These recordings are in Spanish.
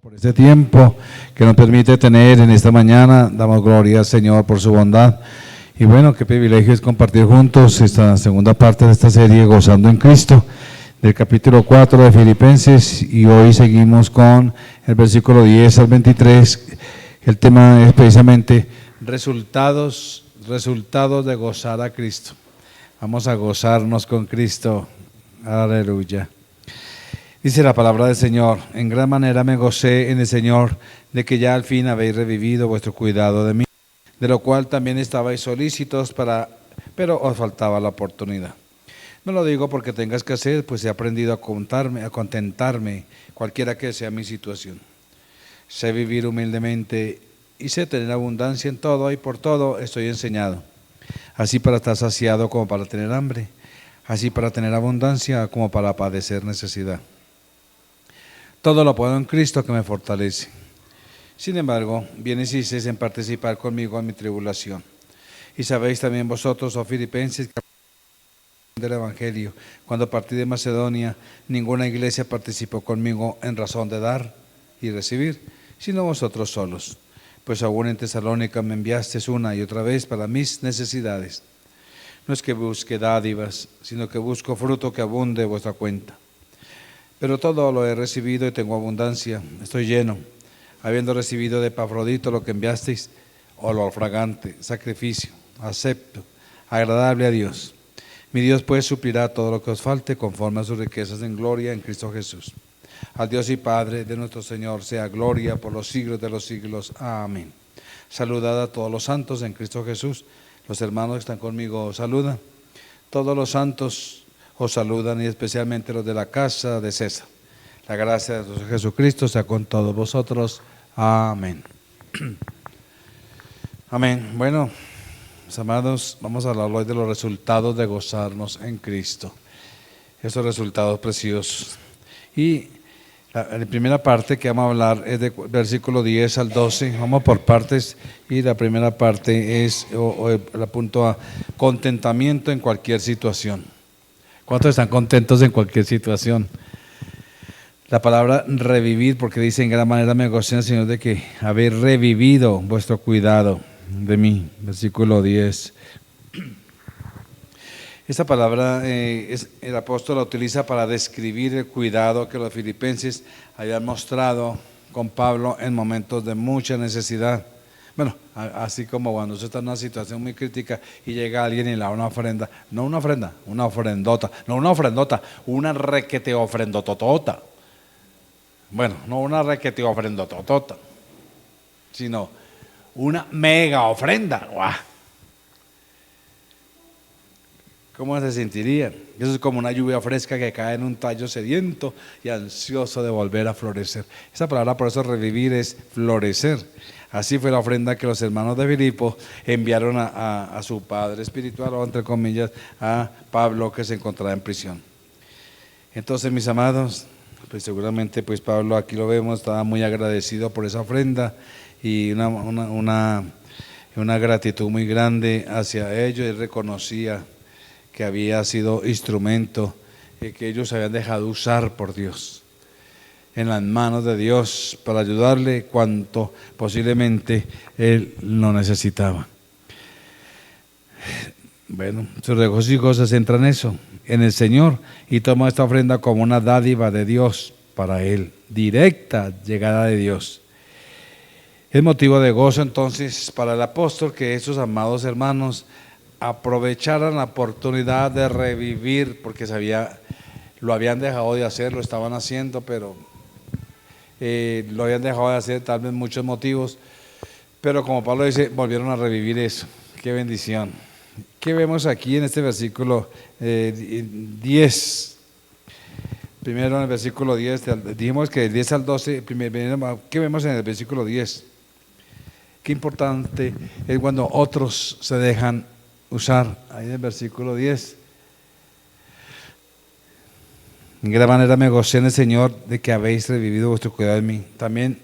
por este tiempo que nos permite tener en esta mañana. Damos gloria al Señor por su bondad. Y bueno, qué privilegio es compartir juntos esta segunda parte de esta serie Gozando en Cristo, del capítulo 4 de Filipenses, y hoy seguimos con el versículo 10 al 23. El tema es precisamente resultados de gozar a Cristo. Vamos a gozarnos con Cristo. Aleluya. Dice la palabra del Señor: en gran manera me gocé en el Señor de que ya al fin habéis revivido vuestro cuidado de mí, de lo cual también estabais solícitos pero os faltaba la oportunidad. No lo digo porque tengas que hacer, pues he aprendido a contentarme, cualquiera que sea mi situación. Sé vivir humildemente y sé tener abundancia en todo, y por todo estoy enseñado, así para estar saciado como para tener hambre, así para tener abundancia como para padecer necesidad. Todo lo puedo en Cristo que me fortalece. Sin embargo, bien hicisteis en participar conmigo en mi tribulación. Y sabéis también vosotros, oh Filipenses, que del Evangelio, cuando partí de Macedonia, ninguna iglesia participó conmigo en razón de dar y recibir, sino vosotros solos. Pues aún en Tesalónica me enviasteis una y otra vez para mis necesidades. No es que busque dádivas, sino que busco fruto que abunde vuestra cuenta. Pero todo lo he recibido y tengo abundancia, estoy lleno, habiendo recibido de Epafrodito lo que enviasteis, olor fragante, sacrificio, acepto, agradable a Dios. Mi Dios pues suplirá todo lo que os falte conforme a sus riquezas en gloria en Cristo Jesús. Al Dios y Padre de nuestro Señor sea gloria por los siglos de los siglos. Amén. Saludad a todos los santos en Cristo Jesús. Los hermanos que están conmigo os saludan. Todos los santos os saludan, y especialmente los de la casa de César. La gracia de Jesucristo sea con todos vosotros. Amén. Amén. Bueno, mis amados, vamos a hablar hoy de los resultados de gozarnos en Cristo. Esos resultados preciosos. Y la primera parte que vamos a hablar es de versículo 10 al 12. Vamos por partes, y la primera parte es el apunto a contentamiento en cualquier situación. ¿Cuántos están contentos en cualquier situación? La palabra revivir, porque dice: en gran manera me gocé en el Señor de que habéis revivido vuestro cuidado de mí. Versículo 10. Esta palabra el apóstol la utiliza para describir el cuidado que los filipenses habían mostrado con Pablo en momentos de mucha necesidad. Bueno, así como cuando usted está en una situación muy crítica y llega alguien y le da una ofrenda, no una ofrenda, una ofrendota, no una ofrendota, una requete ofrendototota. Bueno, no una requete ofrendototota, sino una mega ofrenda. ¡Guau! ¿Cómo se sentirían? Eso es como una lluvia fresca que cae en un tallo sediento y ansioso de volver a florecer. Esa palabra, por eso revivir, es florecer. Así fue la ofrenda que los hermanos de Filipo enviaron a su padre espiritual, o entre comillas, a Pablo, que se encontraba en prisión. Entonces, mis amados, pues seguramente pues Pablo, aquí lo vemos, estaba muy agradecido por esa ofrenda y una gratitud muy grande hacia ellos. Él reconocía que había sido instrumento, que ellos se habían dejado usar por Dios, en las manos de Dios, para ayudarle cuanto posiblemente él no necesitaba. Bueno, su regocijo se centra en eso, en el Señor, y toma esta ofrenda como una dádiva de Dios para él, directa llegada de Dios. Es motivo de gozo entonces para el apóstol que esos amados hermanos aprovecharan la oportunidad de revivir, porque lo habían dejado de hacer, lo estaban haciendo, pero lo habían dejado de hacer, tal vez muchos motivos, pero como Pablo dice, volvieron a revivir eso. ¡Qué bendición! ¿Qué vemos aquí en este versículo 10? Primero en el versículo 10, dijimos que del 10 al 12, ¿qué vemos en el versículo 10? Qué importante es cuando otros se dejan usar. Ahí en el versículo 10. En gran manera me gocé en el Señor de que habéis revivido vuestro cuidado en mí. También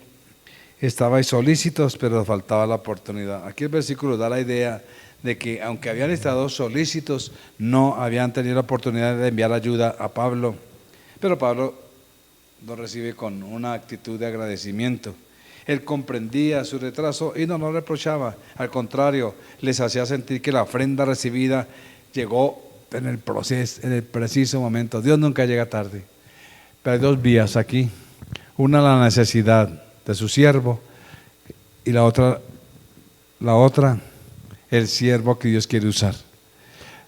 estabais solícitos, pero os faltaba la oportunidad. Aquí el versículo da la idea de que aunque habían estado solícitos, no habían tenido la oportunidad de enviar ayuda a Pablo. Pero Pablo lo recibe con una actitud de agradecimiento. Él comprendía su retraso y no lo reprochaba, al contrario, les hacía sentir que la ofrenda recibida llegó en el proceso, en el preciso momento. Dios nunca llega tarde. Pero hay dos vías aquí, una la necesidad de su siervo y la otra el siervo que Dios quiere usar.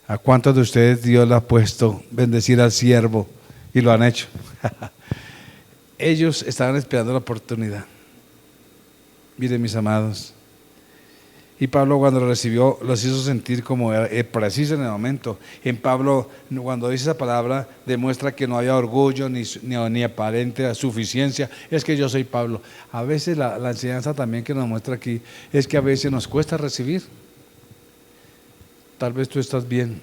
¿A cuántos de ustedes Dios le ha puesto bendecir al siervo y lo han hecho? Ellos estaban esperando la oportunidad. Miren, mis amados, y Pablo cuando lo recibió los hizo sentir como preciso en el momento. En Pablo, cuando dice esa palabra, demuestra que no había orgullo ni aparente suficiencia. Es que yo soy Pablo. A veces la enseñanza también que nos muestra aquí es que a veces nos cuesta recibir. Tal vez tú estás bien.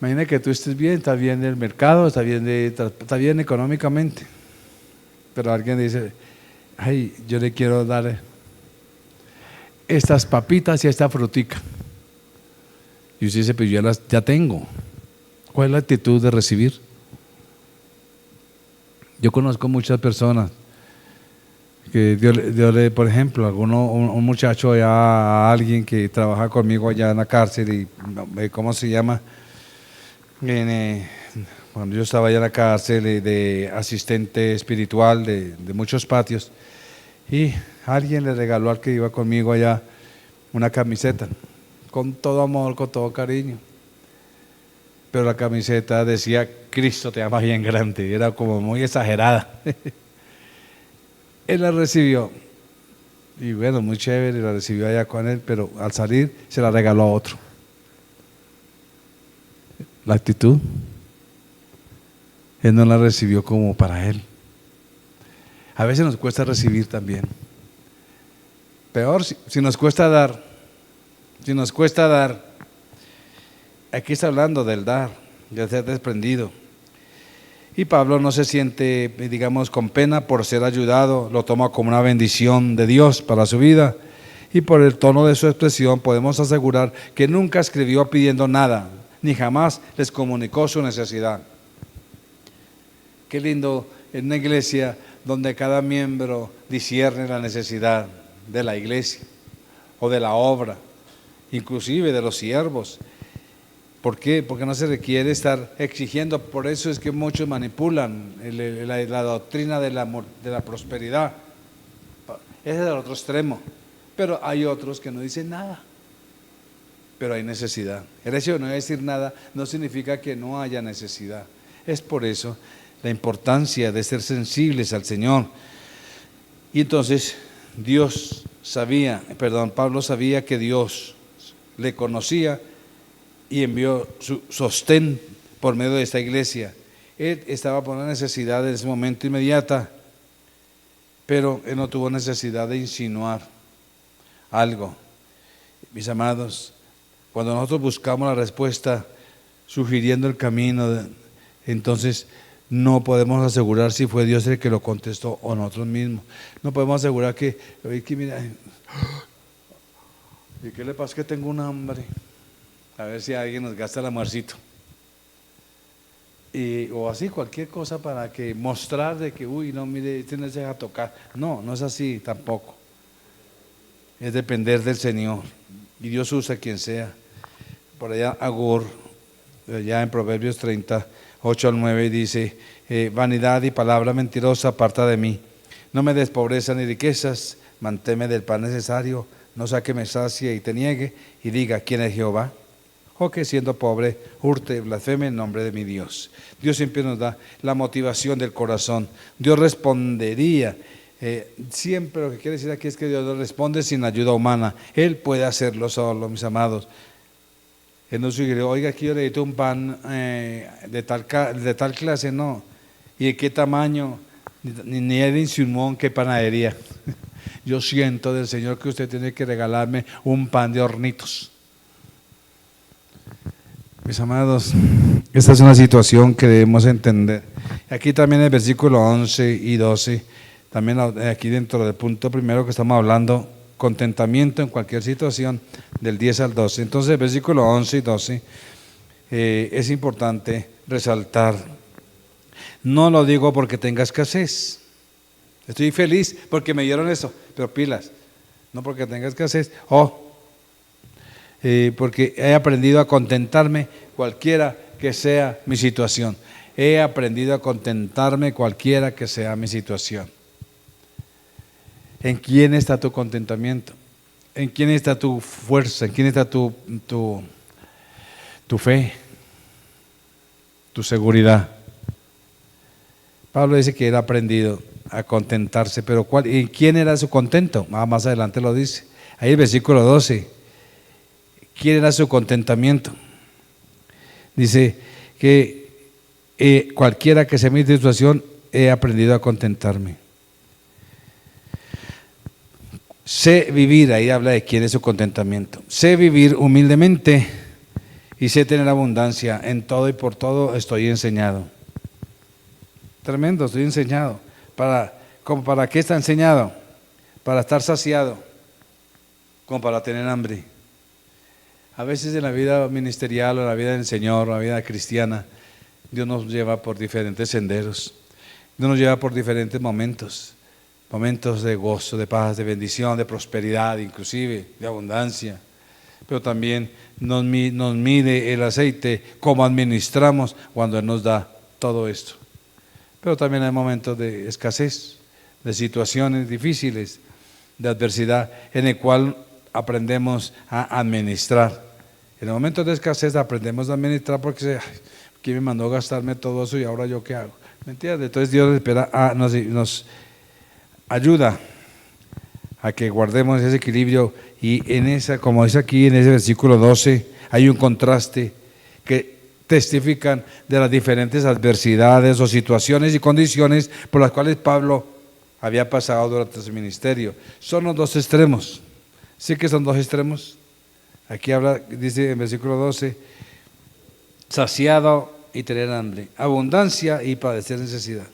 Imagina que tú estés bien, estás bien del mercado, estás bien económicamente. Pero alguien dice, ay, yo le quiero dar estas papitas y esta frutica. Y usted dice, pues yo ya tengo. ¿Cuál es la actitud de recibir? Yo conozco muchas personas que Dios le, por ejemplo, un muchacho allá, alguien que trabaja conmigo allá en la cárcel, y ¿cómo se llama? Cuando yo estaba allá en la cárcel de asistente espiritual de muchos patios, y alguien le regaló al que iba conmigo allá una camiseta, con todo amor, con todo cariño, pero la camiseta decía Cristo te ama bien grande, era como muy exagerada. Él la recibió y bueno, muy chévere, la recibió allá con él, pero al salir se la regaló a otro. La actitud, él no la recibió como para él. A veces nos cuesta recibir también. Peor si nos cuesta dar. Aquí está hablando del dar, de ser desprendido. Y Pablo no se siente, digamos, con pena por ser ayudado, lo toma como una bendición de Dios para su vida. Y por el tono de su expresión podemos asegurar que nunca escribió pidiendo nada, ni jamás les comunicó su necesidad. Qué lindo en una iglesia donde cada miembro discierne la necesidad de la iglesia o de la obra, inclusive de los siervos. ¿Por qué? Porque no se requiere estar exigiendo. Por eso es que muchos manipulan la doctrina de la prosperidad. Ese es el otro extremo. Pero hay otros que no dicen nada, pero hay necesidad. El hecho de no decir nada no significa que no haya necesidad. Es por eso la importancia de ser sensibles al Señor. Y entonces Pablo sabía que Dios le conocía y envió su sostén por medio de esta iglesia. Él estaba por una necesidad en ese momento inmediata, pero él no tuvo necesidad de insinuar algo. Mis amados, cuando nosotros buscamos la respuesta sugiriendo el camino, entonces no podemos asegurar si fue Dios el que lo contestó o nosotros mismos. No podemos asegurar que mira, ¿y qué le pasa? Que tengo un hambre. A ver si alguien nos gasta el almuercito. O así cualquier cosa para que mostrar de que, no, mire, este no se deja tocar. No, no es así tampoco. Es depender del Señor. Y Dios usa a quien sea. Por allá Agur, allá en Proverbios 38 al 9 dice, vanidad y palabra mentirosa aparta de mí. No me des pobreza ni riquezas, manténme del pan necesario, no sea que me sacie y te niegue y diga, ¿quién es Jehová? O que siendo pobre hurte, blasfeme en nombre de mi Dios. Dios siempre nos da la motivación del corazón. Dios respondería. Siempre lo que quiere decir aquí es que Dios no responde sin ayuda humana. Él puede hacerlo solo, mis amados. Él no sugirió, oiga, aquí yo le necesito un pan de tal clase, no. ¿Y de qué tamaño? Ni él insinuó en qué panadería. Yo siento del Señor que usted tiene que regalarme un pan de hornitos. Mis amados, esta es una situación que debemos entender. Aquí también en el versículo 11 y 12, también aquí dentro del punto primero que estamos hablando, contentamiento en cualquier situación, del 10 al 12. Entonces el versículo 11 y 12 es importante resaltar. No lo digo porque tenga escasez. Estoy feliz porque me dieron eso, pero pilas, no porque tenga escasez. Porque he aprendido a contentarme cualquiera que sea mi situación. He aprendido a contentarme cualquiera que sea mi situación. ¿En quién está tu contentamiento? ¿En quién está tu fuerza? ¿En quién está tu fe? Tu seguridad. Pablo dice que él ha aprendido a contentarse, pero ¿y quién era su contento? Más adelante lo dice. Ahí el versículo 12. ¿Quién era su contentamiento? Dice que cualquiera que sea mi situación, he aprendido a contentarme. Sé vivir, ahí habla de quién es su contentamiento. Sé vivir humildemente y sé tener abundancia. En todo y por todo estoy enseñado. Tremendo, estoy enseñado. ¿Para qué está enseñado? Para estar saciado, como para tener hambre. A veces en la vida ministerial o en la vida del Señor o en la vida cristiana, Dios nos lleva por diferentes senderos. Dios nos lleva por diferentes momentos. Momentos de gozo, de paz, de bendición, de prosperidad, inclusive de abundancia. Pero también nos mide el aceite, cómo administramos cuando Él nos da todo esto. Pero también hay momentos de escasez, de situaciones difíciles, de adversidad, en el cual aprendemos a administrar. En los momentos de escasez aprendemos a administrar porque ¿quién me mandó a gastarme todo eso y ahora yo qué hago? ¿Me entiendes? Entonces Dios espera, nos ayuda a que guardemos ese equilibrio y como dice aquí en ese versículo 12, hay un contraste que testifican de las diferentes adversidades o situaciones y condiciones por las cuales Pablo había pasado durante su ministerio. Son los dos extremos. ¿Sí que son dos extremos? Aquí dice en versículo 12, saciado y tener hambre, abundancia y padecer necesidad.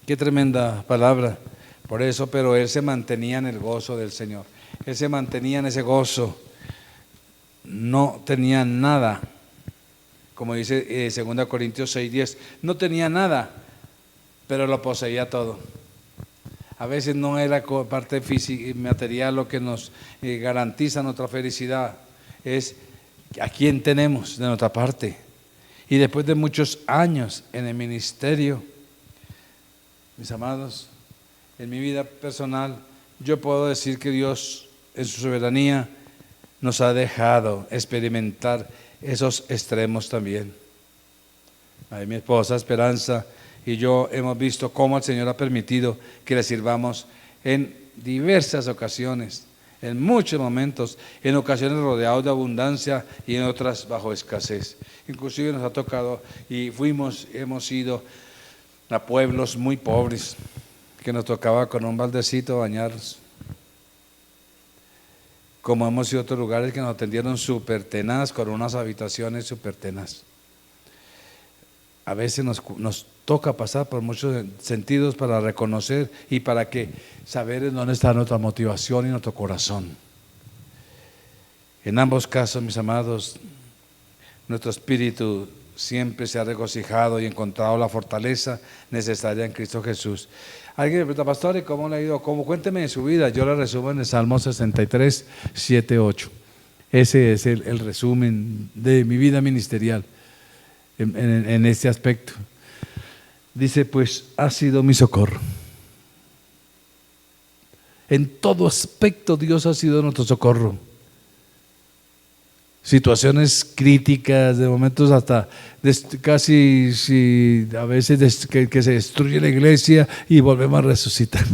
Qué tremenda palabra. Por eso, pero él se mantenía en el gozo del Señor. Él se mantenía en ese gozo. No tenía nada. Como dice 2 Corintios 6:10, no tenía nada, pero lo poseía todo. A veces no es la parte física y material lo que nos garantiza nuestra felicidad, es a quién tenemos de nuestra parte. Y después de muchos años en el ministerio, mis amados, en mi vida personal, yo puedo decir que Dios en su soberanía nos ha dejado experimentar esos extremos también. Mi esposa Esperanza y yo hemos visto cómo el Señor ha permitido que le sirvamos en diversas ocasiones, en muchos momentos, en ocasiones rodeados de abundancia y en otras bajo escasez. Inclusive nos ha tocado y hemos ido a pueblos muy pobres que nos tocaba con un baldecito bañarnos. Como hemos ido a otros lugares que nos atendieron súper tenaz, con unas habitaciones súper tenaz. A veces nos toca pasar por muchos sentidos para reconocer y para saber en dónde está nuestra motivación y nuestro corazón. En ambos casos, mis amados, nuestro espíritu siempre se ha regocijado y encontrado la fortaleza necesaria en Cristo Jesús. Alguien me pregunta, pastor, ¿y cómo le ha ido? Cuénteme de su vida. Yo le resumo en el Salmo 63, 7, 8. Ese es el resumen de mi vida ministerial en este aspecto. Dice, pues ha sido mi socorro. En todo aspecto Dios ha sido nuestro socorro. Situaciones críticas, de momentos hasta casi a veces que se destruye la iglesia y volvemos a resucitar,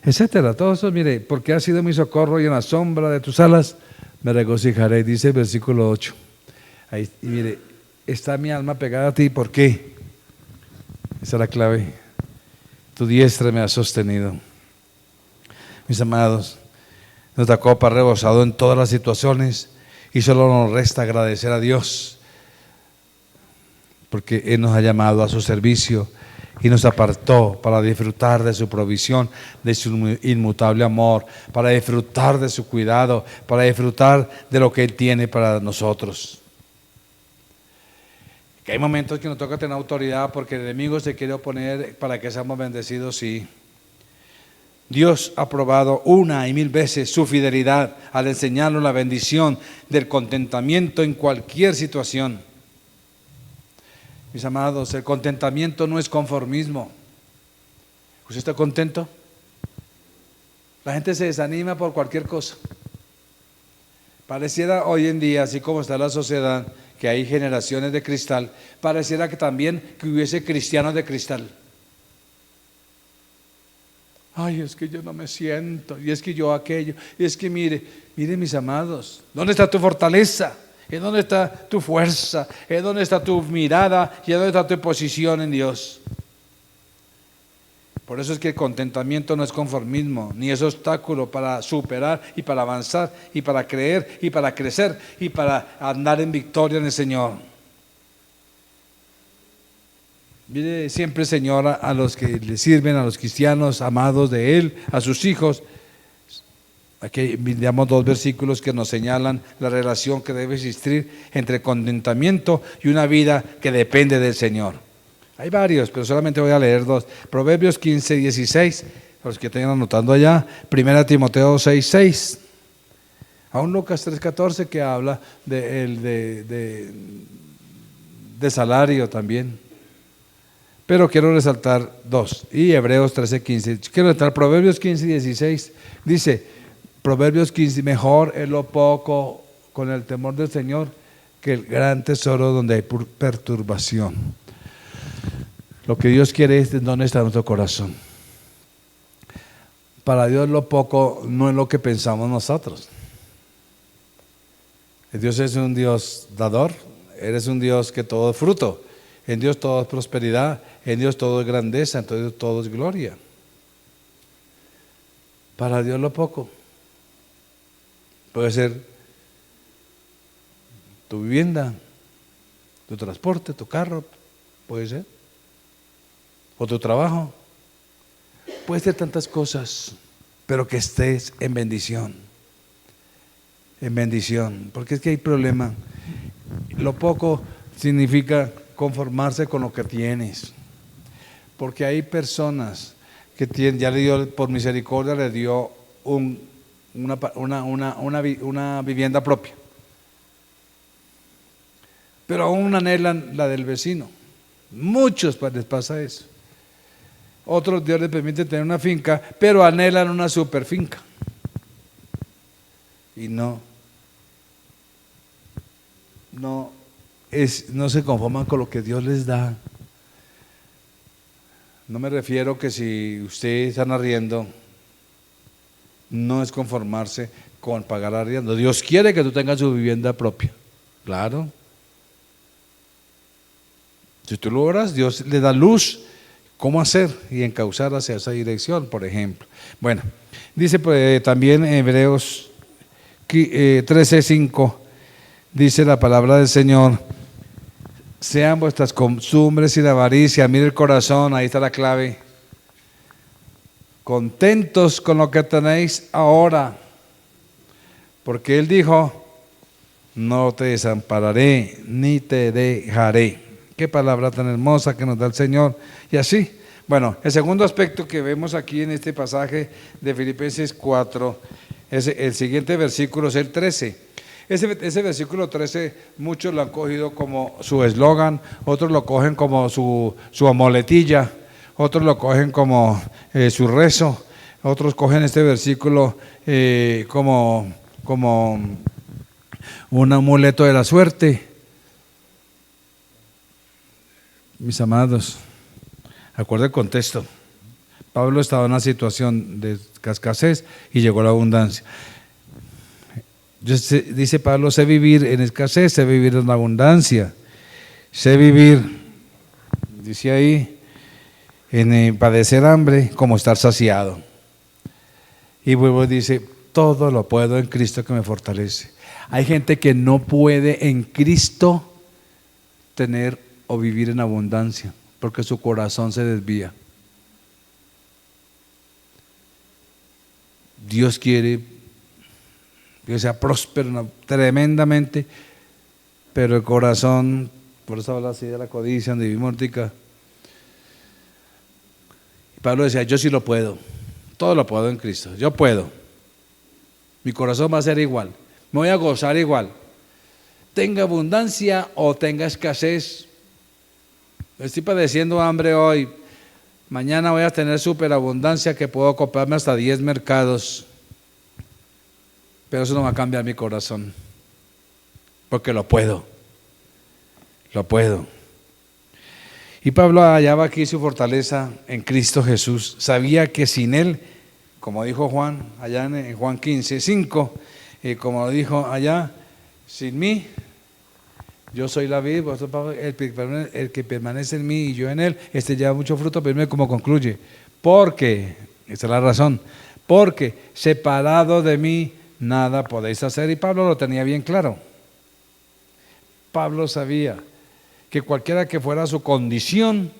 etcétera. Todo eso, mire, porque ha sido mi socorro y en la sombra de tus alas me regocijaré, dice el versículo 8. Ahí, y mire, está mi alma pegada a ti, ¿por qué? Esa es la clave. Tu diestra me ha sostenido. Mis amados, nuestra copa ha rebosado en todas las situaciones. Y solo nos resta agradecer a Dios porque Él nos ha llamado a su servicio y nos apartó para disfrutar de su provisión, de su inmutable amor, para disfrutar de su cuidado, para disfrutar de lo que Él tiene para nosotros. Que hay momentos que nos toca tener autoridad porque el enemigo se quiere oponer para que seamos bendecidos, sí. Dios ha probado una y mil veces su fidelidad al enseñarnos la bendición del contentamiento en cualquier situación. Mis amados, el contentamiento no es conformismo. ¿Usted está contento? La gente se desanima por cualquier cosa. Pareciera hoy en día, así como está la sociedad, que hay generaciones de cristal, pareciera que también que hubiese cristianos de cristal. Ay, es que yo no me siento, y es que yo aquello, y es que mire mis amados, ¿dónde está tu fortaleza? ¿En dónde está tu fuerza? ¿En dónde está tu mirada? ¿Y en dónde está tu posición en Dios? Por eso es que el contentamiento no es conformismo, ni es obstáculo para superar y para avanzar y para creer y para crecer y para andar en victoria en el Señor. Mire siempre, Señor, a los que le sirven, a los cristianos amados de Él, a sus hijos. Aquí miramos dos versículos que nos señalan la relación que debe existir entre contentamiento y una vida que depende del Señor. Hay varios, pero solamente voy a leer dos. Proverbios 15, 16, los que tengan anotando allá. 1 Timoteo 6, 6. Aún Lucas 3, 14, que habla de salario también. Pero quiero resaltar dos. Y Hebreos 13, 15. Quiero resaltar Proverbios 15, 16. Dice, Proverbios 15, mejor es lo poco con el temor del Señor que el gran tesoro donde hay perturbación. Lo que Dios quiere es dónde está nuestro corazón. Para Dios lo poco no es lo que pensamos nosotros. Dios es un Dios dador, eres un Dios que todo es fruto. En Dios todo es prosperidad, en Dios todo es grandeza, en Dios todo es gloria. Para Dios lo poco puede ser tu vivienda, tu transporte, tu carro, puede ser, o tu trabajo, puede ser tantas cosas, pero que estés en bendición, porque es que hay problema. Lo poco significa conformarse con lo que tienes, porque hay personas que tienen, ya le dio, por misericordia le dio una vivienda propia, pero aún anhelan la del vecino. Muchos les pasa eso. Otros Dios les permite tener una finca, pero anhelan una super finca y no se conforman con lo que Dios les da. No me refiero que si ustedes están arriendo, no es conformarse con pagar arriendo. Dios quiere que tú tengas tu vivienda propia, claro. Si tú lo oras, Dios le da luz, cómo hacer y encauzar hacia esa dirección, por ejemplo. Bueno, dice también en Hebreos 13:5, dice la palabra del Señor: sean vuestras costumbres sin avaricia. Mire el corazón, ahí está la clave. Contentos con lo que tenéis ahora, porque Él dijo: no te desampararé ni te dejaré. Qué palabra tan hermosa que nos da el Señor. Y así, bueno, el segundo aspecto que vemos aquí en este pasaje de Filipenses 4, el siguiente versículo es el 13. Ese versículo 13 muchos lo han cogido como su eslogan, otros lo cogen como su amoletilla, otros lo cogen como su rezo, otros cogen este versículo como un amuleto de la suerte. Mis amados, acuerda el contexto. Pablo estaba en una situación de escasez y llegó la abundancia. Dice Pablo: sé vivir en escasez, sé vivir en abundancia, sé vivir, dice ahí, en padecer hambre como estar saciado. Y luego dice: todo lo puedo en Cristo que me fortalece. Hay gente que no puede en Cristo tener o vivir en abundancia porque su corazón se desvía. Dios quiere que sea próspero tremendamente, pero el corazón Por eso habla así de la codicia, donde vivimos ahorita. Pablo decía, yo sí lo puedo, todo lo puedo en Cristo, yo puedo. Mi corazón va a ser igual, me voy a gozar igual. Tenga abundancia o tenga escasez. Estoy padeciendo hambre hoy, mañana voy a tener superabundancia que puedo comprarme hasta 10 mercados. Pero eso no va a cambiar mi corazón, porque lo puedo. Y Pablo hallaba aquí su fortaleza en Cristo Jesús. Sabía que sin Él, como dijo Juan, allá en Juan 15:5, como lo dijo allá, sin mí, yo soy la vid, el que permanece en mí y yo en Él, este lleva mucho fruto, pero mire cómo concluye. Porque, esta es la razón, porque separado de mí nada podéis hacer. Y Pablo lo tenía bien claro. Pablo sabía que cualquiera que fuera su condición,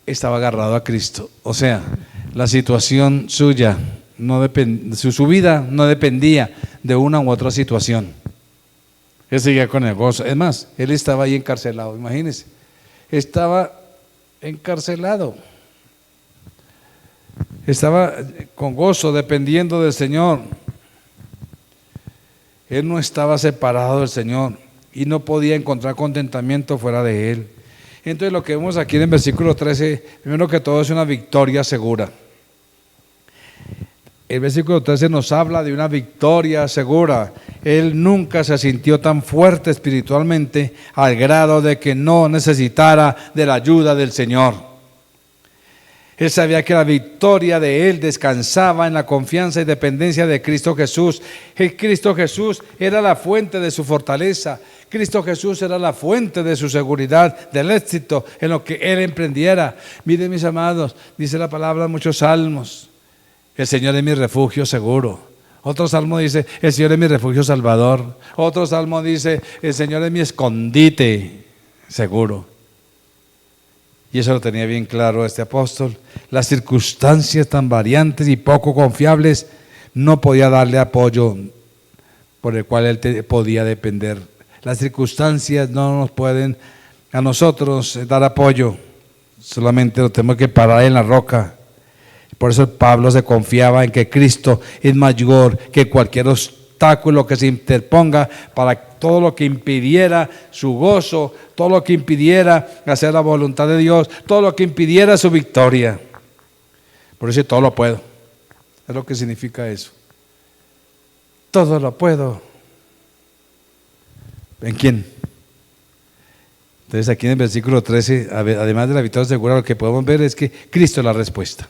estaba agarrado a Cristo. O sea, la situación suya, su vida no dependía de una u otra situación. Él seguía con el gozo. Es más, él estaba ahí encarcelado, imagínense. Estaba encarcelado. Estaba con gozo, dependiendo del Señor. Él no estaba separado del Señor y no podía encontrar contentamiento fuera de Él. Entonces lo que vemos aquí en el versículo 13, primero que todo es una victoria segura. El versículo 13 nos habla de una victoria segura. Él nunca se sintió tan fuerte espiritualmente al grado de que no necesitara de la ayuda del Señor. Él sabía que la victoria de él descansaba en la confianza y dependencia de Cristo Jesús. Cristo Jesús era la fuente de su fortaleza. Cristo Jesús era la fuente de su seguridad, del éxito en lo que él emprendiera. Miren, mis amados, dice la palabra en muchos salmos: el Señor es mi refugio seguro. Otro salmo dice: el Señor es mi refugio salvador. Otro salmo dice: el Señor es mi escondite seguro. Y eso lo tenía bien claro este apóstol. Las circunstancias tan variantes y poco confiables no podía darle apoyo por el cual él podía depender. Las circunstancias no nos pueden a nosotros dar apoyo, solamente lo tenemos que parar en la roca. Por eso Pablo se confiaba en que Cristo es mayor que cualquier obstáculo que se interponga para todo lo que impidiera su gozo, todo lo que impidiera hacer la voluntad de Dios, todo lo que impidiera su victoria. Por eso todo lo puedo. Es lo que significa eso. Todo lo puedo. ¿En quién? Entonces aquí en el versículo 13, además de la victoria segura, lo que podemos ver es que Cristo es la respuesta.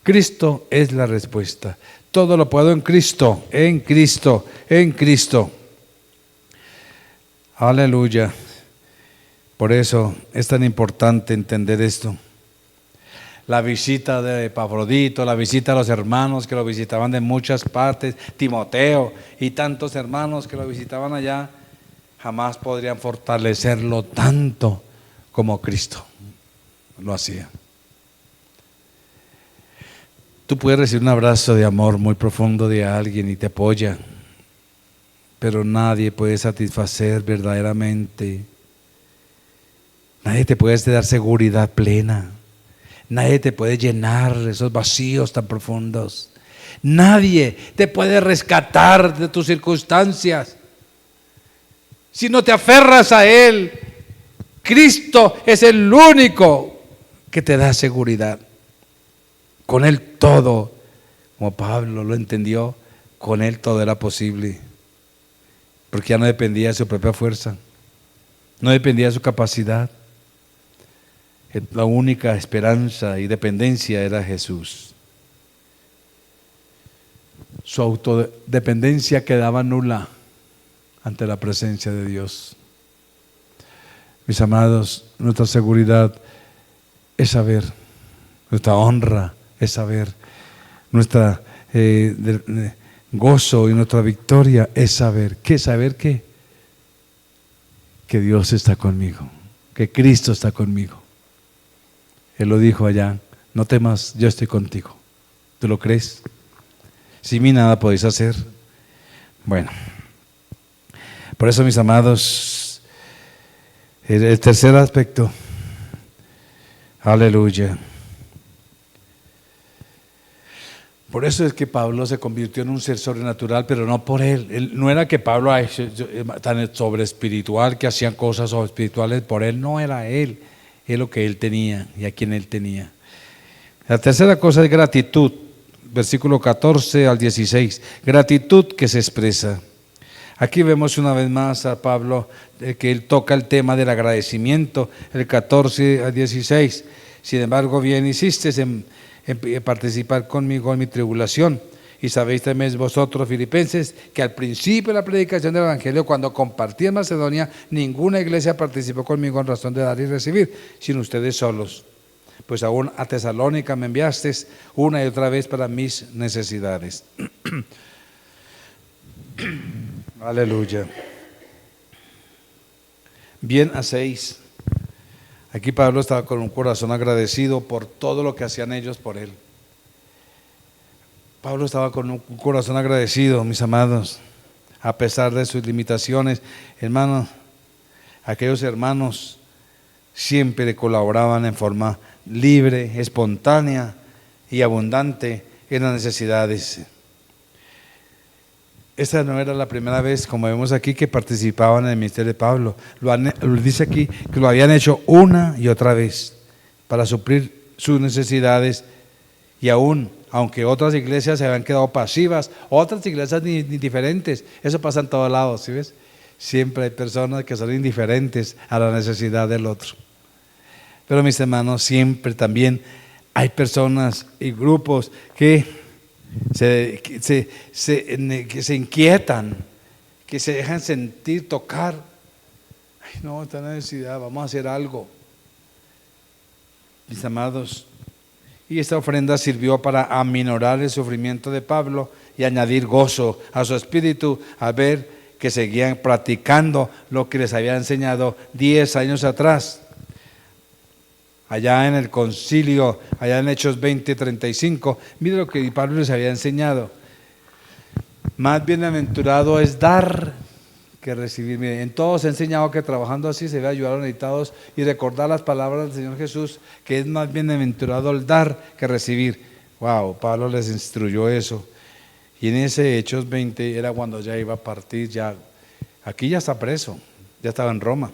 Cristo es la respuesta. Todo lo puedo en Cristo, en Cristo, en Cristo. Aleluya. Por eso es tan importante entender esto. La visita de Epafrodito, la visita a los hermanos que lo visitaban de muchas partes, Timoteo y tantos hermanos que lo visitaban allá, jamás podrían fortalecerlo tanto como Cristo lo hacía. Tú puedes recibir un abrazo de amor muy profundo de alguien y te apoya, pero nadie puede satisfacer verdaderamente. Nadie te puede dar seguridad plena. Nadie te puede llenar esos vacíos tan profundos. Nadie te puede rescatar de tus circunstancias. Si no te aferras a Él, Cristo es el único que te da seguridad. Con Él todo, como Pablo lo entendió, con Él todo era posible. Porque ya no dependía de su propia fuerza, no dependía de su capacidad. La única esperanza y dependencia era Jesús. Su autodependencia quedaba nula ante la presencia de Dios. Mis amados, nuestra seguridad es saber, nuestra honra es saber, nuestra gozo y nuestra victoria es saber. ¿Qué? ¿Saber qué? Que Dios está conmigo, que Cristo está conmigo. Él lo dijo allá: no temas, yo estoy contigo. ¿Tú lo crees? Sin mí nada podéis hacer. Bueno, Por eso, mis amados, el tercer aspecto, aleluya. Por eso es que Pablo se convirtió en un ser sobrenatural, pero no por él. No era que Pablo tan sobre espiritual, que hacían cosas sobre espirituales por él, no era él, es lo que él tenía y a quien él tenía. La tercera cosa es gratitud, versículo 14 al 16, gratitud que se expresa. Aquí vemos una vez más a Pablo que él toca el tema del agradecimiento, el 14 al 16. Sin embargo, bien hiciste en participar conmigo en mi tribulación. Y sabéis también vosotros, filipenses, que al principio de la predicación del Evangelio, cuando compartí en Macedonia, ninguna iglesia participó conmigo en razón de dar y recibir, sino ustedes solos. Pues aún a Tesalónica me enviasteis una y otra vez para mis necesidades. Aleluya. Bien hacéis. Aquí Pablo estaba con un corazón agradecido por todo lo que hacían ellos por él. Pablo estaba con un corazón agradecido, mis amados, a pesar de sus limitaciones. Hermanos, aquellos hermanos siempre le colaboraban en forma libre, espontánea y abundante en las necesidades. Esta no era la primera vez, como vemos aquí, que participaban en el ministerio de Pablo. Lo dice aquí que lo habían hecho una y otra vez para suplir sus necesidades, y aún, aunque otras iglesias se habían quedado pasivas, otras iglesias ni indiferentes. Eso pasa en todos lados, ¿sí ves? Siempre hay personas que son indiferentes a la necesidad del otro. Pero mis hermanos, siempre también hay personas y grupos que se inquietan, que se dejan sentir, tocar. Ay, no, esta necesidad, vamos a hacer algo. Mis amados, y esta ofrenda sirvió para aminorar el sufrimiento de Pablo y añadir gozo a su espíritu al ver que seguían practicando lo que les había enseñado 10 años atrás. Allá en el concilio, allá en Hechos 20:35, mire lo que Pablo les había enseñado. Más bienaventurado es dar que recibir. Mire, en todo se ha enseñado que trabajando así se ve ayudar a los necesitados y recordar las palabras del Señor Jesús, que es más bienaventurado el dar que recibir. Wow, Pablo les instruyó eso. Y en ese Hechos 20 era cuando ya iba a partir, aquí ya está preso, ya estaba en Roma.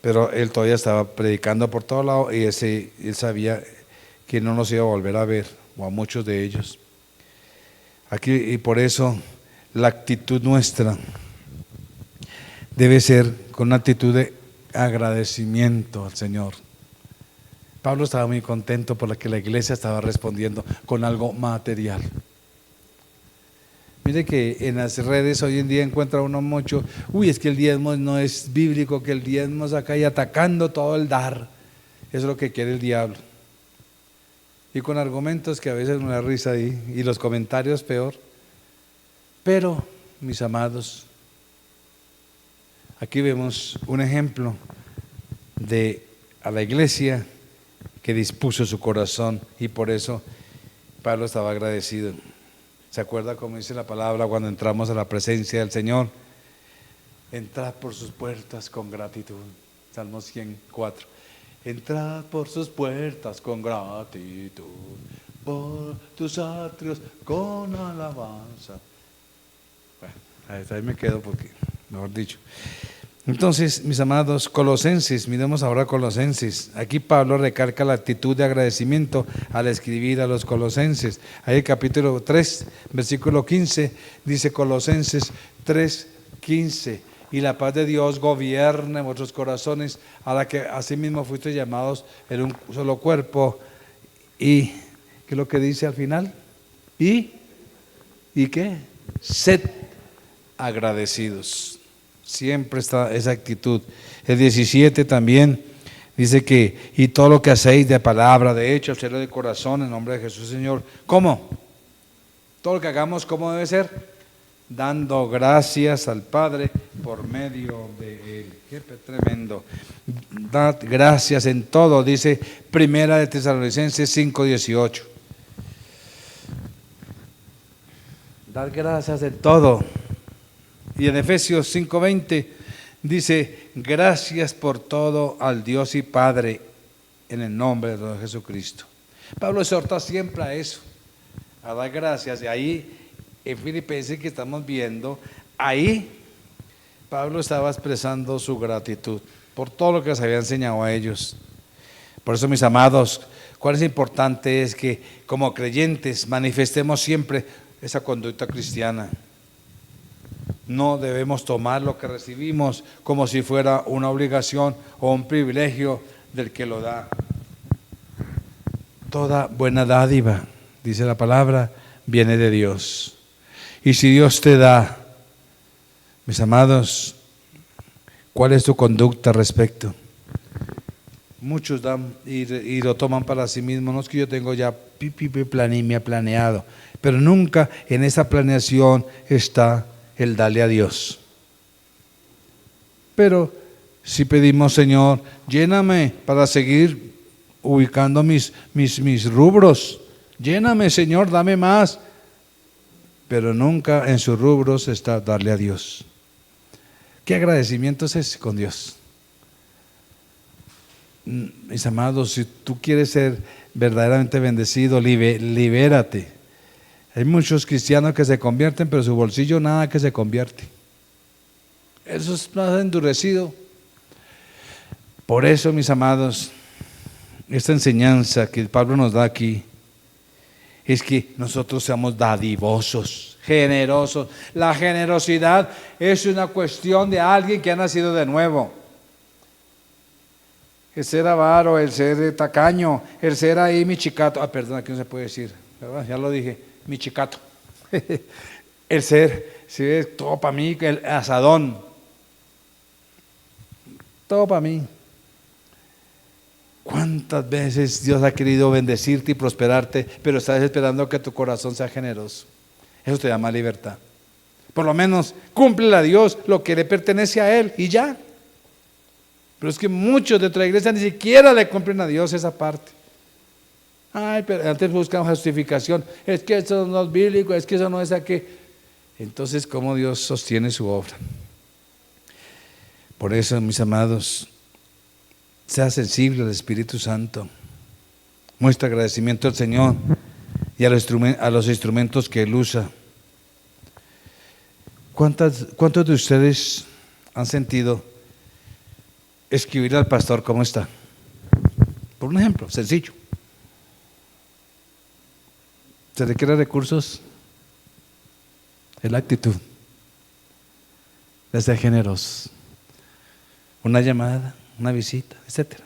Pero él todavía estaba predicando por todos lados y él sabía que no nos iba a volver a ver, o a muchos de ellos. Aquí, y por eso la actitud nuestra debe ser con una actitud de agradecimiento al Señor. Pablo estaba muy contento por la que la iglesia estaba respondiendo con algo material. Mire que en las redes hoy en día encuentra uno mucho, es que el diezmo no es bíblico, que el diezmo es acá y atacando todo el dar. Eso es lo que quiere el diablo. Y con argumentos que a veces me da risa ahí, y los comentarios peor. Pero, mis amados, aquí vemos un ejemplo a la iglesia que dispuso su corazón, y por eso Pablo estaba agradecido. ¿Se acuerda cómo dice la palabra cuando entramos a la presencia del Señor? Entrad por sus puertas con gratitud. Salmo 104. Entrad por sus puertas con gratitud, por tus atrios con alabanza. Bueno, ahí me quedo porque, mejor dicho. Entonces, mis amados, Colosenses, miremos ahora Colosenses. Aquí Pablo recalca la actitud de agradecimiento al escribir a los Colosenses. Ahí el capítulo 3, versículo 15, dice Colosenses 3:15. Y la paz de Dios gobierne vuestros corazones, a la que asimismo fuisteis llamados en un solo cuerpo. Y, ¿qué es lo que dice al final? ¿Y qué? Sed agradecidos. Siempre está esa actitud. El 17 también dice que, y todo lo que hacéis de palabra, de hecho, hacerlo de corazón en nombre de Jesús Señor. ¿Cómo? Todo lo que hagamos, ¿cómo debe ser? Dando gracias al Padre por medio de Él. Qué tremendo. Dad gracias en todo, dice Primera de Tesalonicenses 5:18. Dar gracias en todo. Y en Efesios 5:20 dice, gracias por todo al Dios y Padre en el nombre de Dios Jesucristo. Pablo exhorta siempre a eso, a dar gracias. Y ahí en Filipenses que estamos viendo, ahí Pablo estaba expresando su gratitud por todo lo que les había enseñado a ellos. Por eso, mis amados, cuál es importante es que como creyentes manifestemos siempre esa conducta cristiana. No debemos tomar lo que recibimos como si fuera una obligación o un privilegio del que lo da. Toda buena dádiva, dice la palabra, viene de Dios. Y si Dios te da, mis amados, ¿cuál es tu conducta al respecto? Muchos dan y lo toman para sí mismos. No es que yo tengo ya me ha planeado, pero nunca en esa planeación está el darle a Dios. Pero si pedimos, Señor, lléname para seguir ubicando mis rubros, lléname, Señor, dame más, pero nunca en sus rubros está darle a Dios. ¿Qué agradecimiento es ese con Dios? Mis amados, si tú quieres ser verdaderamente bendecido, libérate. Hay muchos cristianos que se convierten, pero su bolsillo nada que se convierte. Eso es más endurecido. Por eso, mis amados, esta enseñanza que Pablo nos da aquí es que nosotros seamos dadivosos, generosos. La generosidad es una cuestión de alguien que ha nacido de nuevo. El ser avaro, el ser tacaño, el ser ahí michicato. Perdón, aquí no se puede decir, ¿verdad? Ya lo dije, michicato. El ser, si ves, todo para mí, el asadón. Todo para mí. ¿Cuántas veces Dios ha querido bendecirte y prosperarte, pero estás esperando que tu corazón sea generoso? Eso te llama libertad. Por lo menos cúmplele a Dios lo que le pertenece a Él y ya. Pero es que muchos de otra iglesia ni siquiera le cumplen a Dios esa parte. Ay, pero antes buscan justificación. Es que eso no es bíblico, es que eso no es aquí. Entonces, ¿cómo Dios sostiene su obra? Por eso, mis amados, sea sensible al Espíritu Santo. Muestra agradecimiento al Señor y a los instrumentos que Él usa. ¿Cuántos de ustedes han sentido escribir al pastor cómo está? Por un ejemplo, sencillo. ¿Se requiere recursos? Es la actitud de ser generosos. Una llamada, una visita, etcétera.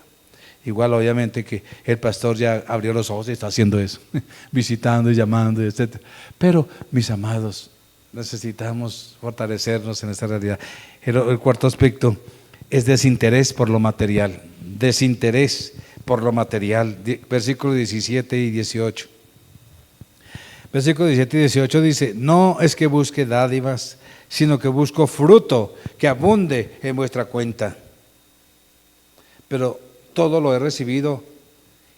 Igual obviamente que el pastor ya abrió los ojos y está haciendo eso, visitando y llamando, etcétera. Pero mis amados, necesitamos fortalecernos en esta realidad. El cuarto aspecto es desinterés por lo material. Desinterés por lo material. Versículos 17 y 18. Versículos 17 y 18 dice: no es que busque dádivas, sino que busco fruto que abunde en vuestra cuenta. Pero todo lo he recibido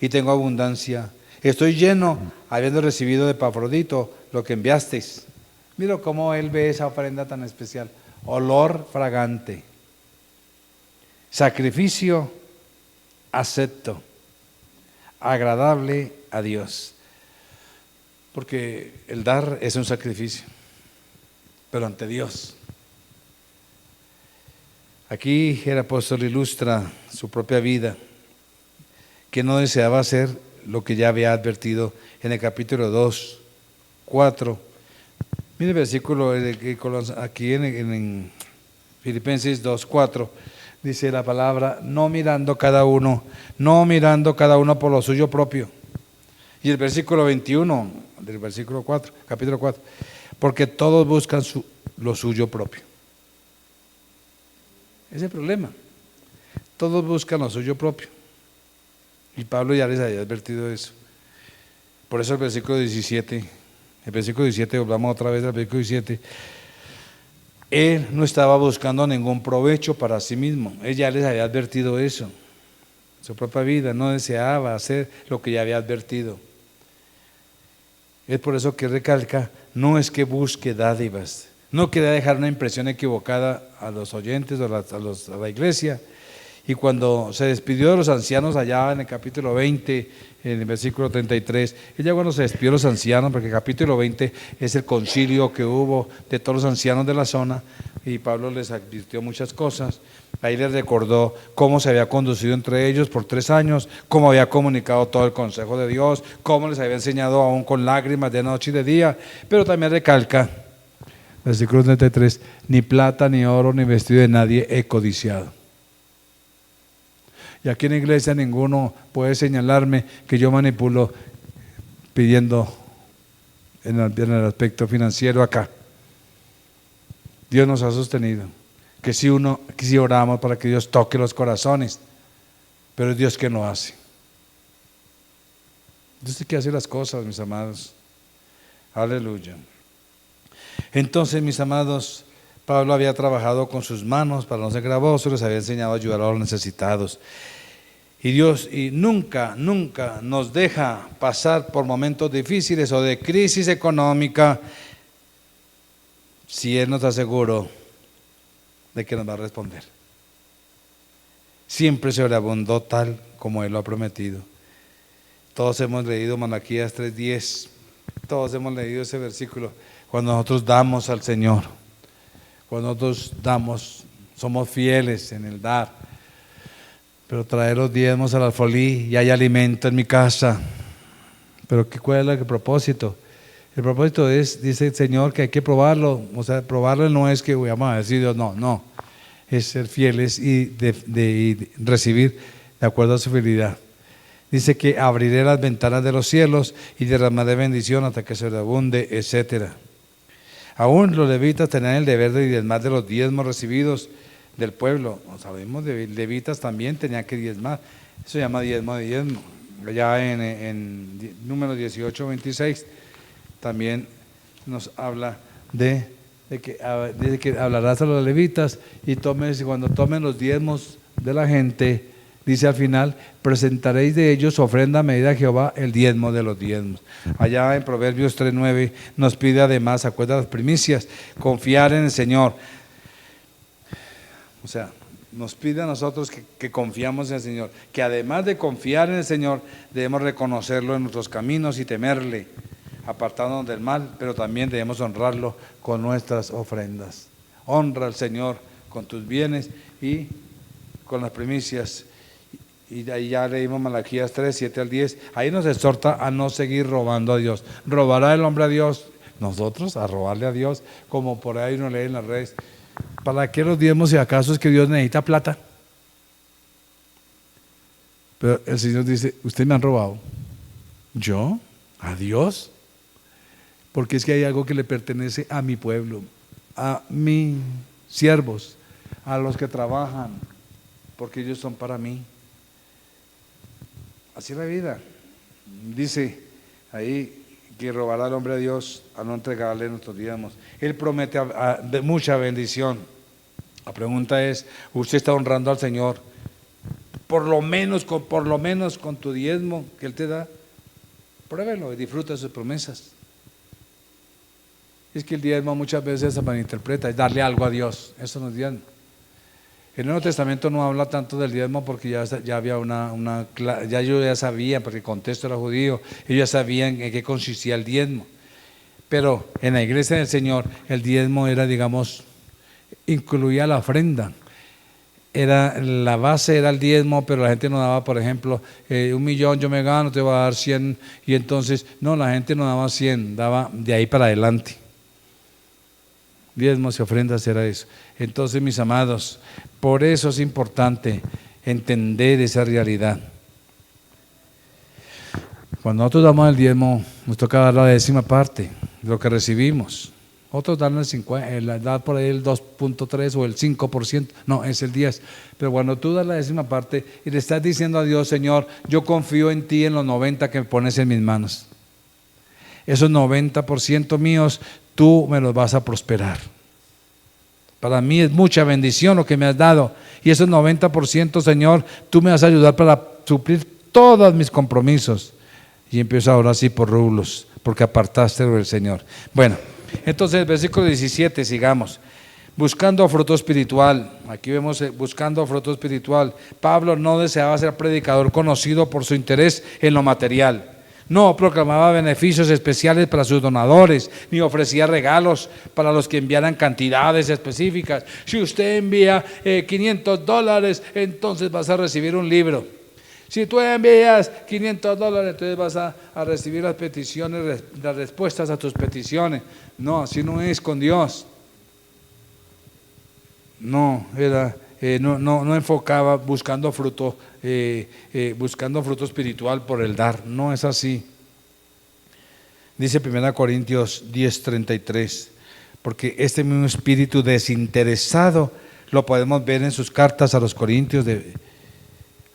y tengo abundancia. Estoy lleno, habiendo recibido de Epafrodito lo que enviasteis. Mira cómo él ve esa ofrenda tan especial. Olor fragante, sacrificio acepto, agradable a Dios. Porque el dar es un sacrificio, pero ante Dios. Aquí el apóstol ilustra su propia vida, que no deseaba hacer lo que ya había advertido en el capítulo 2, 4. Mire el versículo aquí en Filipenses 2, 4. Dice la palabra: no mirando cada uno por lo suyo propio. Y el versículo 21 del versículo 4, capítulo 4, porque todos buscan lo suyo propio. Ese es el problema. Todos buscan lo suyo propio. Y Pablo ya les había advertido eso. Por eso el versículo 17, volvamos otra vez al versículo 17. Él no estaba buscando ningún provecho para sí mismo. Él ya les había advertido eso. Su propia vida no deseaba hacer lo que ya había advertido. Es por eso que recalca: no es que busque dádivas, No quería dejar una impresión equivocada a los oyentes o a la iglesia. Y cuando se despidió de los ancianos allá en el capítulo 20, en el versículo 33, ella cuando se despidió de los ancianos, porque el capítulo 20 es el concilio que hubo de todos los ancianos de la zona, y Pablo les advirtió muchas cosas. Ahí les recordó cómo se había conducido entre ellos por 3 años, cómo había comunicado todo el consejo de Dios, cómo les había enseñado aún con lágrimas de noche y de día, pero también recalca, versículo 33, ni plata, ni oro, ni vestido de nadie he codiciado. Y aquí en la iglesia ninguno puede señalarme que yo manipulo pidiendo en el aspecto financiero acá. Dios nos ha sostenido, que si oramos para que Dios toque los corazones, pero es Dios que lo hace. Dios es que hace las cosas, mis amados. Aleluya. Entonces, mis amados, Pablo había trabajado con sus manos para no ser gravoso, les había enseñado a ayudar a los necesitados. Y Dios nunca nos deja pasar por momentos difíciles o de crisis económica si Él nos aseguró de que nos va a responder. Siempre sobreabundó tal como Él lo ha prometido. Todos hemos leído Malaquías 3:10, todos hemos leído ese versículo. Cuando nosotros damos al Señor, cuando nosotros damos, somos fieles en el dar. Pero traer los diezmos al alfolí y hay alimento en mi casa. Pero ¿cuál es el propósito? El propósito es, dice el Señor, que hay que probarlo. O sea, probarlo no es que vamos a decir Dios, no. Es ser fieles y de recibir de acuerdo a su fidelidad. Dice que abriré las ventanas de los cielos y derramaré bendición hasta que se sobreabunde, etcétera. Aún los levitas tenían el deber de diezmar de los diezmos recibidos del pueblo. Sabemos de levitas también tenían que diezmar. Eso se llama diezmo de diezmo. Allá en número 18:26 también nos habla de que hablarás a los levitas y cuando tomen los diezmos de la gente, dice al final, presentaréis de ellos ofrenda a medida a Jehová el diezmo de los diezmos. Allá en Proverbios 3:9 nos pide además, acuerda las primicias, confiar en el Señor. O sea, nos pide a nosotros que confiamos en el Señor, que además de confiar en el Señor, debemos reconocerlo en nuestros caminos y temerle, apartándonos del mal, pero también debemos honrarlo con nuestras ofrendas. Honra al Señor con tus bienes y con las primicias. Y de ahí ya leímos Malaquías 3:7-10. Ahí nos exhorta a no seguir robando a Dios. ¿Robará el hombre a Dios? Nosotros a robarle a Dios, como por ahí uno lee en las redes. ¿Para qué los diezmos si acaso es que Dios necesita plata? Pero el Señor dice, ustedes me han robado. ¿Yo? ¿A Dios? Porque es que hay algo que le pertenece a mi pueblo, a mis siervos, a los que trabajan, porque ellos son para mí. Así es la vida. Dice ahí que robará al hombre a Dios a no entregarle nuestros diezmos. Él promete mucha bendición. La pregunta es, ¿usted está honrando al Señor? Por lo menos con tu diezmo que Él te da, pruébelo y disfruta de sus promesas. Es que el diezmo muchas veces se malinterpreta, es darle algo a Dios. Eso no es diezmo. El Nuevo Testamento no habla tanto del diezmo porque ya había ellos ya sabían, porque el contexto era judío, ellos ya sabían en qué consistía el diezmo. Pero en la iglesia del Señor el diezmo era, digamos, incluía la ofrenda. La base era el diezmo, pero la gente no daba, por ejemplo, 1.000.000 yo me gano, te voy a dar 100, y entonces, no, la gente no daba 100, daba de ahí para adelante. Diezmos y ofrendas era eso. Entonces, mis amados, por eso es importante entender esa realidad. Cuando nosotros damos el diezmo, nos toca dar la 10ª parte de lo que recibimos. Otros dan dar por ahí el 2.3 o el 5%, no, es el 10%. Pero cuando tú das la 10ª parte y le estás diciendo a Dios, Señor, yo confío en ti en los 90 que me pones en mis manos. Esos 90% míos, tú me los vas a prosperar. Para mí es mucha bendición lo que me has dado. Y esos 90%, Señor, tú me vas a ayudar para suplir todos mis compromisos. Y empiezo ahora así por rublos, porque apartaste del Señor. Bueno, Entonces, el versículo 17, sigamos. Buscando fruto espiritual. Aquí vemos buscando fruto espiritual. Pablo no deseaba ser predicador conocido por su interés en lo material. No proclamaba beneficios especiales para sus donadores, ni ofrecía regalos para los que enviaran cantidades específicas. Si usted envía $500, entonces vas a recibir un libro. Si tú envías $500, entonces vas a recibir las peticiones, las respuestas a tus peticiones. No, así no es con Dios. No enfocaba buscando fruto espiritual por el dar. No es así. Dice 1 Corintios 10:33, porque este mismo espíritu desinteresado lo podemos ver en sus cartas a los Corintios.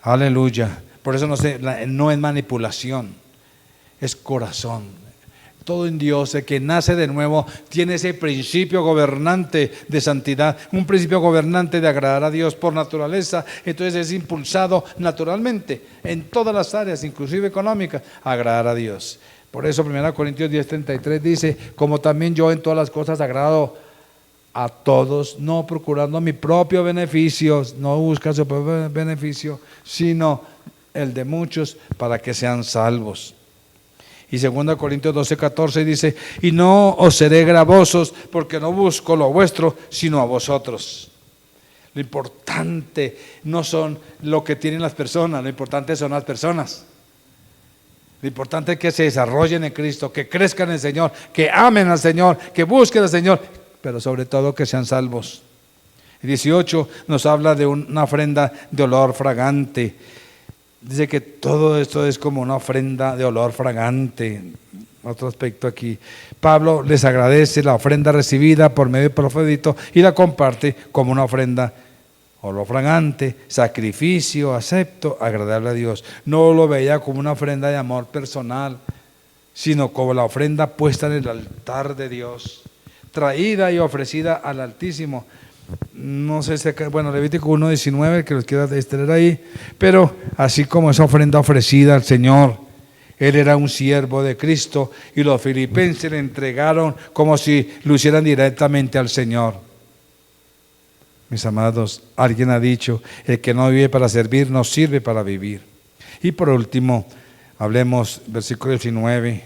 Aleluya. Por eso no es manipulación, es corazón. Todo en Dios, el que nace de nuevo, tiene ese principio gobernante de santidad, un principio gobernante de agradar a Dios por naturaleza. Entonces es impulsado naturalmente en todas las áreas, inclusive económicas, a agradar a Dios. Por eso 1 Corintios 10:33 dice, como también yo en todas las cosas agrado a todos, no procurando mi propio beneficio, no busca su propio beneficio, sino el de muchos para que sean salvos. Y 2 Corintios 12:14 dice, y no os seré gravosos porque no busco lo vuestro, sino a vosotros. Lo importante no son lo que tienen las personas, lo importante son las personas. Lo importante es que se desarrollen en Cristo, que crezcan en el Señor, que amen al Señor, que busquen al Señor, pero sobre todo que sean salvos. El 18 nos habla de una ofrenda de olor fragante. Dice que todo esto es como una ofrenda de olor fragante. Otro aspecto aquí. Pablo les agradece la ofrenda recibida por medio del profetito y la comparte como una ofrenda olor fragante, sacrificio, acepto, agradable a Dios. No lo veía como una ofrenda de amor personal, sino como la ofrenda puesta en el altar de Dios, traída y ofrecida al Altísimo. No sé si acá, bueno, Levítico 1:19, que los quiera extraer ahí, pero así como esa ofrenda ofrecida al Señor, él era un siervo de Cristo y los filipenses le entregaron como si lo hicieran directamente al Señor. Mis amados, alguien ha dicho, el que no vive para servir, no sirve para vivir. Y por último, hablemos, versículo 19,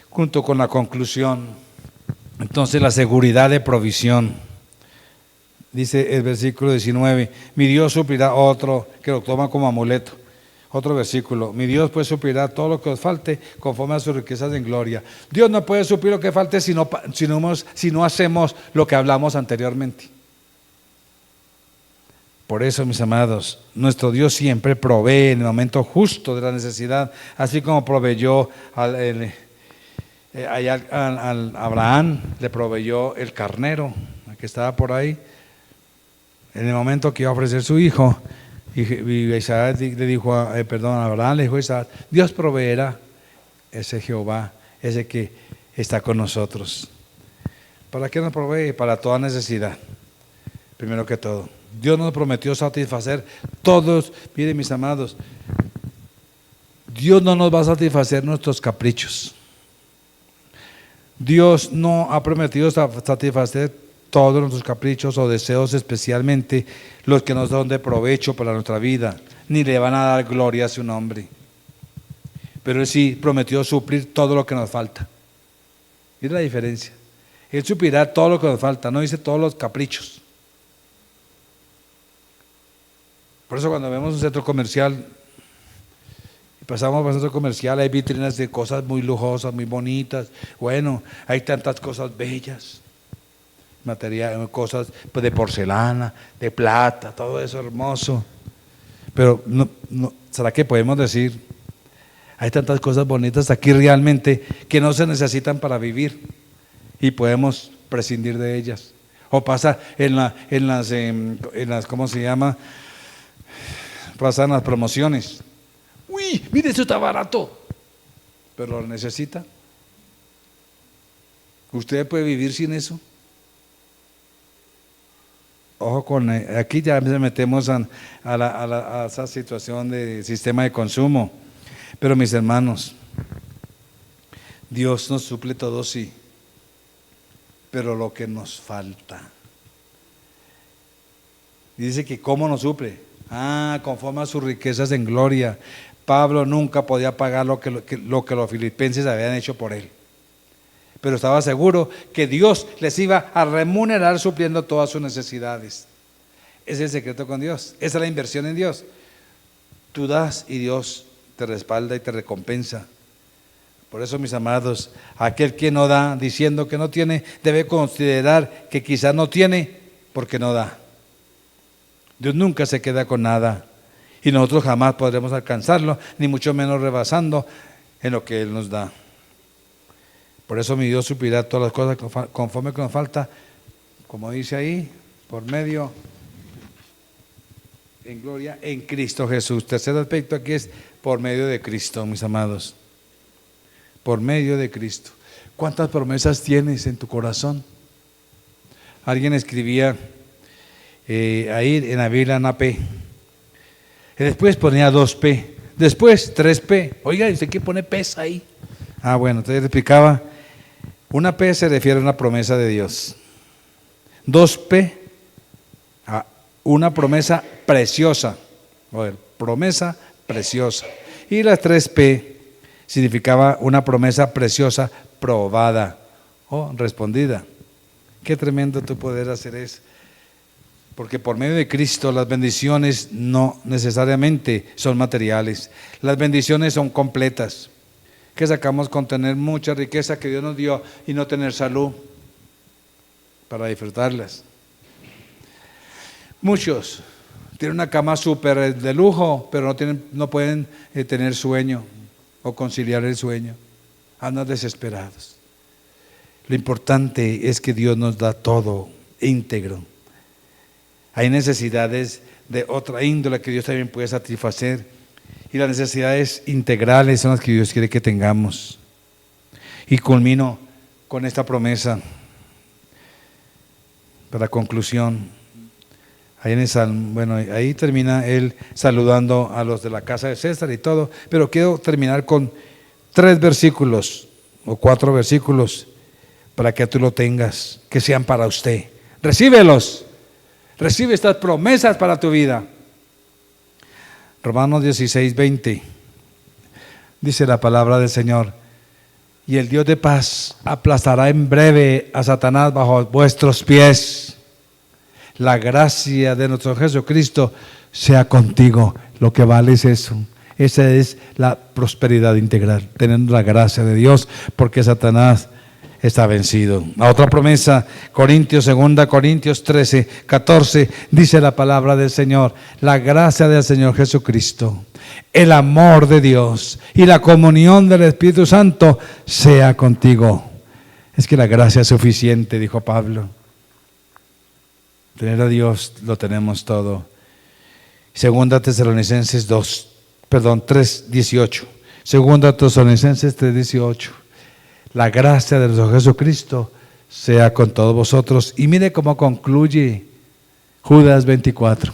junto con la conclusión. Entonces, la seguridad de provisión. Dice el versículo 19, mi Dios suplirá, otro que lo toma como amuleto. Otro versículo, mi Dios pues suplirá todo lo que os falte conforme a sus riquezas en gloria. Dios no puede suplir lo que falte si no hacemos lo que hablamos anteriormente. Por eso, mis amados, nuestro Dios siempre provee en el momento justo de la necesidad, así como proveyó al Abraham, le proveyó el carnero que estaba por ahí. En el momento que iba a ofrecer su hijo, y Isaac le dijo, Abraham le dijo a Isaac, Dios proveerá, ese Jehová, ese que está con nosotros. ¿Para qué nos provee? Para toda necesidad, primero que todo. Dios nos prometió satisfacer todos. Miren, mis amados, Dios no nos va a satisfacer nuestros caprichos. Dios no ha prometido satisfacer todos nuestros caprichos o deseos, especialmente los que nos son de provecho para nuestra vida, ni le van a dar gloria a su nombre. Pero Él sí prometió suplir todo lo que nos falta. Mira la diferencia. Él suplirá todo lo que nos falta, no dice todos los caprichos. Por eso cuando vemos un centro comercial y pasamos por un centro comercial, hay vitrinas de cosas muy lujosas, muy bonitas. Bueno, hay tantas cosas bellas. Material, cosas de porcelana, de plata, todo eso hermoso. Pero ¿será que podemos decir, hay tantas cosas bonitas aquí realmente que no se necesitan para vivir y podemos prescindir de ellas? O pasa en las ¿cómo se llama? Pasan las promociones. Uy, mire, eso está barato, pero lo necesita. ¿Usted puede vivir sin eso? Ojo con, aquí ya metemos a esa situación de sistema de consumo. Pero mis hermanos, Dios nos suple todo, sí. pero lo que nos falta. Dice que cómo nos suple. Conforme a sus riquezas en gloria. Pablo nunca podía pagar lo que los filipenses habían hecho por él, pero estaba seguro que Dios les iba a remunerar supliendo todas sus necesidades. Ese es el secreto con Dios, esa es la inversión en Dios. Tú das y Dios te respalda y te recompensa. Por eso, mis amados, aquel que no da diciendo que no tiene, debe considerar que quizás no tiene porque no da. Dios nunca se queda con nada y nosotros jamás podremos alcanzarlo, ni mucho menos rebasando en lo que Él nos da. Por eso mi Dios suplirá todas las cosas conforme que nos falta, como dice ahí, por medio en gloria en Cristo Jesús. Tercer aspecto aquí es por medio de Cristo, mis amados. Por medio de Cristo. ¿Cuántas promesas tienes en tu corazón? Alguien escribía ahí en la Biblia una P. Y después ponía 2P. Después 3P. Oiga, ¿usted qué pone P ahí? Bueno, entonces le explicaba. Una P se refiere a una promesa de Dios. 2P, una promesa preciosa. Promesa preciosa. Y las 3P significaba una promesa preciosa probada o respondida. Qué tremendo tú poder hacer eso. Porque por medio de Cristo las bendiciones no necesariamente son materiales. Las bendiciones son completas. ¿Qué sacamos con tener mucha riqueza que Dios nos dio y no tener salud para disfrutarlas? Muchos tienen una cama súper de lujo, pero no pueden tener sueño o conciliar el sueño. Andan desesperados. Lo importante es que Dios nos da todo íntegro. Hay necesidades de otra índole que Dios también puede satisfacer, y las necesidades integrales son las que Dios quiere que tengamos. Y culmino con esta promesa para conclusión. Ahí en el Salmo, ahí termina él saludando a los de la casa de César y todo, pero quiero terminar con 3 versículos o 4 versículos para que tú lo tengas, que sean para usted. Recíbelos. Recibe estas promesas para tu vida. Romanos 16:20 dice la palabra del Señor: y el Dios de paz aplastará en breve a Satanás bajo vuestros pies. La gracia de nuestro Jesucristo sea contigo. Lo que vale es eso. Esa es la prosperidad integral, tener la gracia de Dios, porque Satanás está vencido. La otra promesa, 2 Corintios 13:14, dice la palabra del Señor: la gracia del Señor Jesucristo, el amor de Dios y la comunión del Espíritu Santo sea contigo. Es que la gracia es suficiente, dijo Pablo. Tener a Dios lo tenemos todo. 2 Tesalonicenses 3:18. 2 Tesalonicenses 3:18. La gracia de nuestro Jesucristo sea con todos vosotros. Y mire cómo concluye Judas 24.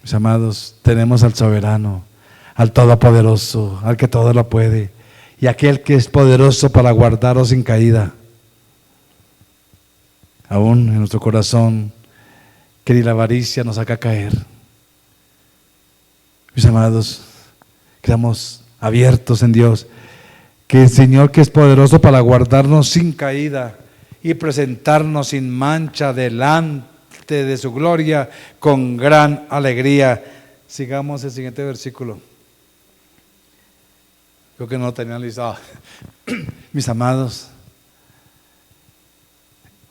Mis amados, tenemos al soberano, al todopoderoso, al que todo lo puede, y aquel que es poderoso para guardaros sin caída. Aún en nuestro corazón, que ni la avaricia nos haga caer. Mis amados, quedamos abiertos en Dios, que el Señor, que es poderoso para guardarnos sin caída y presentarnos sin mancha delante de su gloria con gran alegría. Sigamos el siguiente versículo. Creo que no lo tenía listado. Mis amados,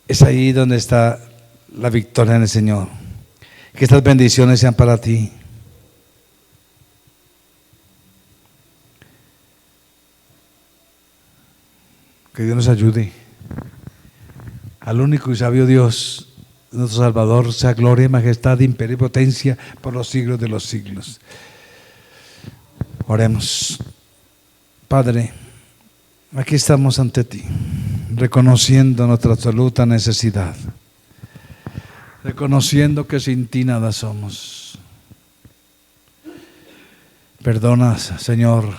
es ahí donde está la victoria en el Señor. Que estas bendiciones sean para ti. Que Dios nos ayude. Al único y sabio Dios, nuestro Salvador, sea gloria, majestad, imperio y potencia por los siglos de los siglos. Oremos. Padre, aquí estamos ante ti, reconociendo nuestra absoluta necesidad, reconociendo que sin ti nada somos. Perdona, Señor,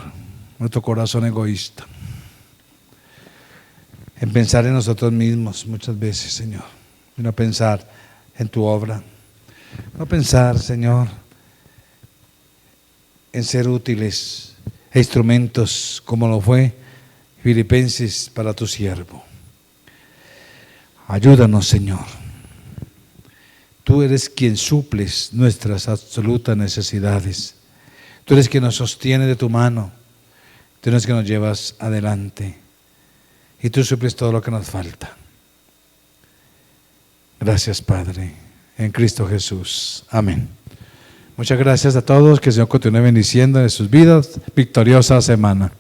nuestro corazón egoísta. en pensar en nosotros mismos muchas veces, Señor, y no pensar en tu obra, no pensar, Señor, en ser útiles e instrumentos como lo fue Filipenses para tu siervo. Ayúdanos, Señor. Tú eres quien suples nuestras absolutas necesidades. Tú eres quien nos sostiene de tu mano. Tú eres quien nos llevas adelante. Y tú suples todo lo que nos falta. Gracias, Padre, en Cristo Jesús. Amén. Muchas gracias a todos. Que el Señor continúe bendiciendo en sus vidas. Victoriosa semana.